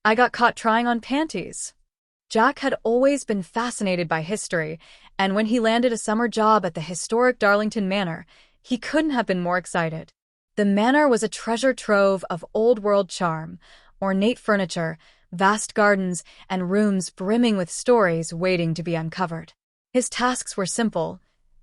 I got caught trying on panties. Jack had always been fascinated by history, and when he landed a summer job at the historic Darlington Manor, he couldn't have been more excited. The manor was a treasure trove of old-world charm, ornate furniture, vast gardens, and rooms brimming with stories waiting to be uncovered. His tasks were simple: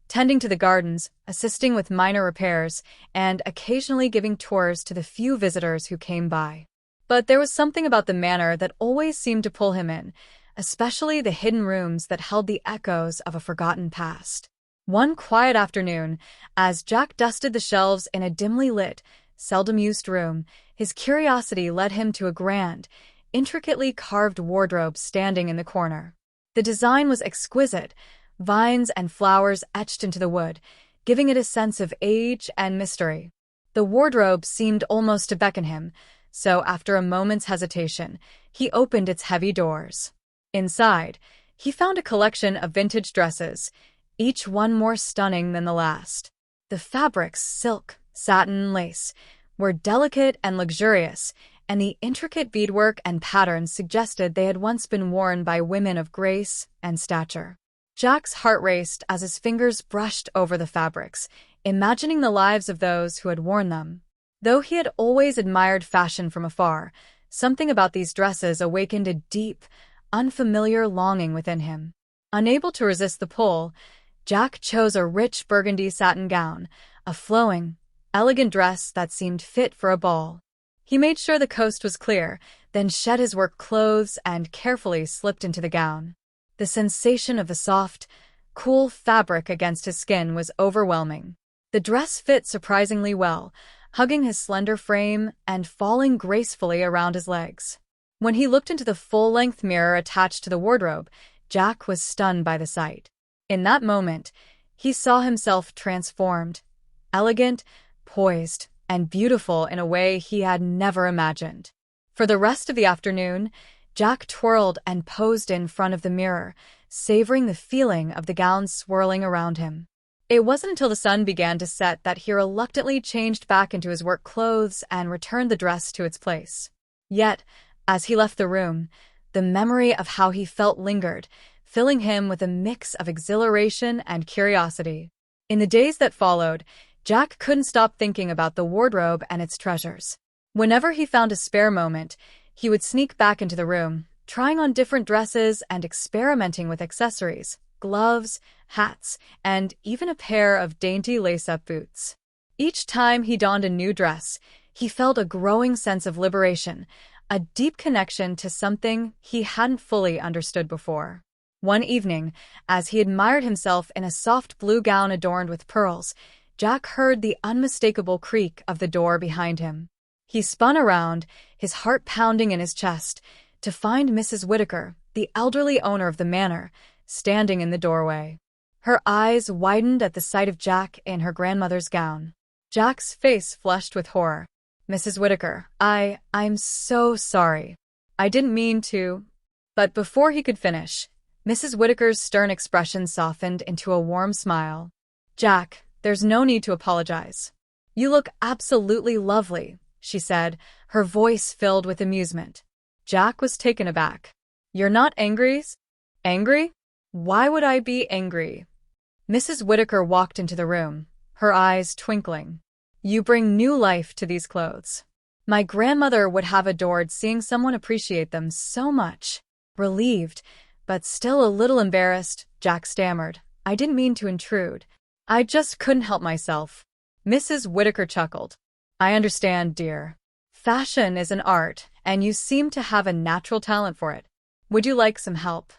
tending to the gardens, assisting with minor repairs, and occasionally giving tours to the few visitors who came by. But there was something about the manor that always seemed to pull him in, especially the hidden rooms that held the echoes of a forgotten past. One quiet afternoon, as Jack dusted the shelves in a dimly lit, seldom-used room, his curiosity led him to a grand, intricately carved wardrobe standing in the corner. The design was exquisite, vines and flowers etched into the wood, giving it a sense of age and mystery. The wardrobe seemed almost to beckon him, so after a moment's hesitation, he opened its heavy doors. Inside, he found a collection of vintage dresses, each one more stunning than the last. The fabrics, silk, satin, lace, were delicate and luxurious, and the intricate beadwork and patterns suggested they had once been worn by women of grace and stature. Jack's heart raced as his fingers brushed over the fabrics, imagining the lives of those who had worn them. Though he had always admired fashion from afar, something about these dresses awakened a deep, unfamiliar longing within him. Unable to resist the pull, Jack chose a rich burgundy satin gown, a flowing, elegant dress that seemed fit for a ball. He made sure the coast was clear, then shed his work clothes and carefully slipped into the gown. The sensation of the soft, cool fabric against his skin was overwhelming. The dress fit surprisingly well, hugging his slender frame and falling gracefully around his legs. When he looked into the full-length mirror attached to the wardrobe, Jack was stunned by the sight. In that moment, he saw himself transformed, elegant, poised, and beautiful in a way he had never imagined. For the rest of the afternoon, Jack twirled and posed in front of the mirror, savoring the feeling of the gown swirling around him. It wasn't until the sun began to set that he reluctantly changed back into his work clothes and returned the dress to its place. Yet, as he left the room, the memory of how he felt lingered, filling him with a mix of exhilaration and curiosity. In the days that followed, Jack couldn't stop thinking about the wardrobe and its treasures. Whenever he found a spare moment, he would sneak back into the room, trying on different dresses and experimenting with accessories, gloves, hats, and even a pair of dainty lace-up boots. Each time he donned a new dress, he felt a growing sense of liberation, a deep connection to something he hadn't fully understood before. One evening, as he admired himself in a soft blue gown adorned with pearls, Jack heard the unmistakable creak of the door behind him. He spun around, his heart pounding in his chest, to find Mrs. Whittaker, the elderly owner of the manor, standing in the doorway. Her eyes widened at the sight of Jack in her grandmother's gown. Jack's face flushed with horror. "Mrs. Whittaker, I'm so sorry. I didn't mean to." But before he could finish, Mrs. Whittaker's stern expression softened into a warm smile. "Jack, there's no need to apologize. You look absolutely lovely," she said, her voice filled with amusement. Jack was taken aback. "You're not angry?" "Angry? Why would I be angry?" Mrs. Whittaker walked into the room, her eyes twinkling. "You bring new life to these clothes. My grandmother would have adored seeing someone appreciate them so much." Relieved, but still a little embarrassed, Jack stammered, "I didn't mean to intrude. I just couldn't help myself." Mrs. Whittaker chuckled. "I understand, dear. Fashion is an art, and you seem to have a natural talent for it. Would you like some help?"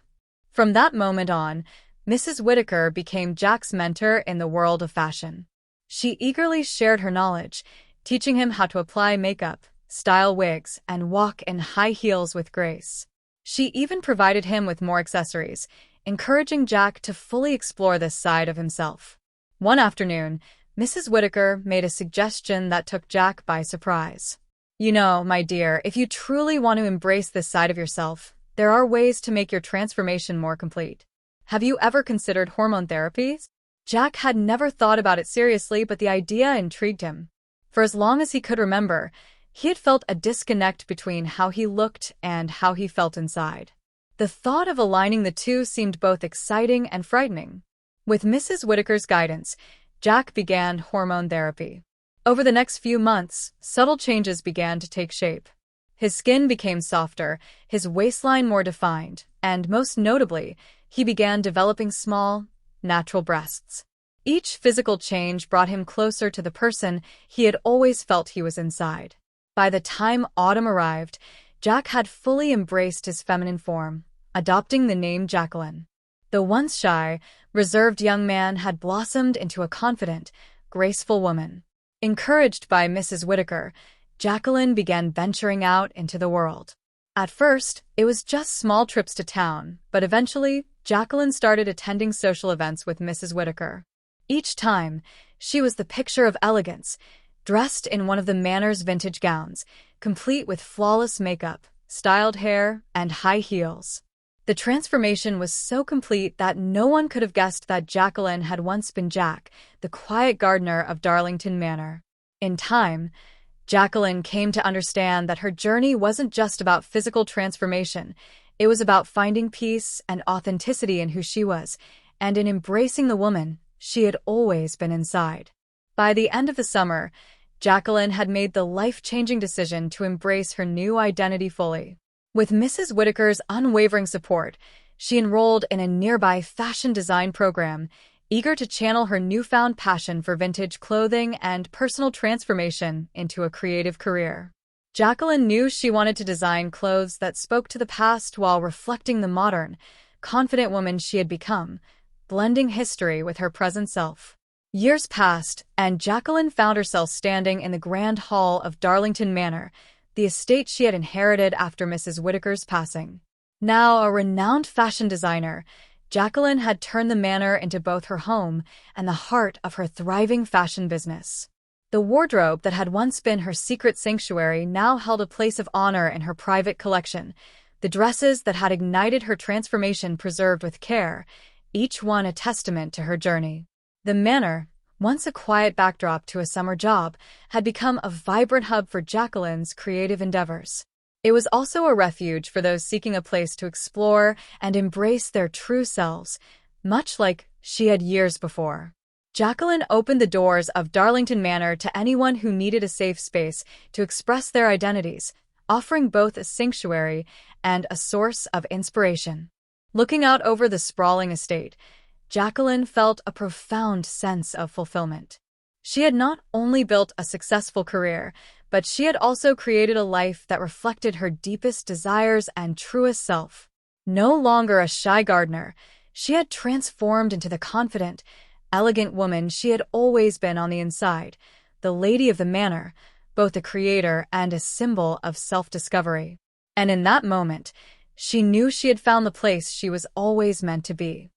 From that moment on, Mrs. Whittaker became Jack's mentor in the world of fashion. She eagerly shared her knowledge, teaching him how to apply makeup, style wigs, and walk in high heels with grace. She even provided him with more accessories, encouraging Jack to fully explore this side of himself. One afternoon, Mrs. Whittaker made a suggestion that took Jack by surprise. "You know, my dear, if you truly want to embrace this side of yourself, there are ways to make your transformation more complete. Have you ever considered hormone therapy?" Jack had never thought about it seriously, but the idea intrigued him. For as long as he could remember, He had felt a disconnect between how he looked and how he felt inside. The thought of aligning the two seemed both exciting and frightening. With Mrs. Whittaker's guidance, Jack began hormone therapy. Over the next few months, subtle changes began to take shape. His skin became softer, his waistline more defined, and most notably, he began developing small, natural breasts. Each physical change brought him closer to the person he had always felt he was inside. By the time autumn arrived, Jack had fully embraced his feminine form, adopting the name Jacqueline. The once shy, reserved young man had blossomed into a confident, graceful woman. Encouraged by Mrs. Whittaker, Jacqueline began venturing out into the world. At first, it was just small trips to town, but eventually, Jacqueline started attending social events with Mrs. Whittaker. Each time, she was the picture of elegance, dressed in one of the Manor's vintage gowns, complete with flawless makeup, styled hair, and high heels. The transformation was so complete that no one could have guessed that Jacqueline had once been Jack, the quiet gardener of Darlington Manor. In time, Jacqueline came to understand that her journey wasn't just about physical transformation. It was about finding peace and authenticity in who she was, and in embracing the woman she had always been inside. By the end of the summer, Jacqueline had made the life-changing decision to embrace her new identity fully. With Mrs. Whittaker's unwavering support, she enrolled in a nearby fashion design program, eager to channel her newfound passion for vintage clothing and personal transformation into a creative career. Jacqueline knew she wanted to design clothes that spoke to the past while reflecting the modern, confident woman she had become, blending history with her present self. Years passed, and Jacqueline found herself standing in the grand hall of Darlington Manor, the estate she had inherited after Mrs. Whittaker's passing. Now a renowned fashion designer, Jacqueline had turned the manor into both her home and the heart of her thriving fashion business. The wardrobe that had once been her secret sanctuary now held a place of honor in her private collection, the dresses that had ignited her transformation preserved with care, each one a testament to her journey. The manor, once a quiet backdrop to a summer job, had become a vibrant hub for Jacqueline's creative endeavors. It was also a refuge for those seeking a place to explore and embrace their true selves, much like she had years before. Jacqueline opened the doors of Darlington Manor to anyone who needed a safe space to express their identities, offering both a sanctuary and a source of inspiration. Looking out over the sprawling estate, Jacqueline felt a profound sense of fulfillment. She had not only built a successful career, but she had also created a life that reflected her deepest desires and truest self. No longer a shy gardener, she had transformed into the confident, elegant woman she had always been on the inside, the lady of the manor, both a creator and a symbol of self-discovery. And in that moment, she knew she had found the place she was always meant to be.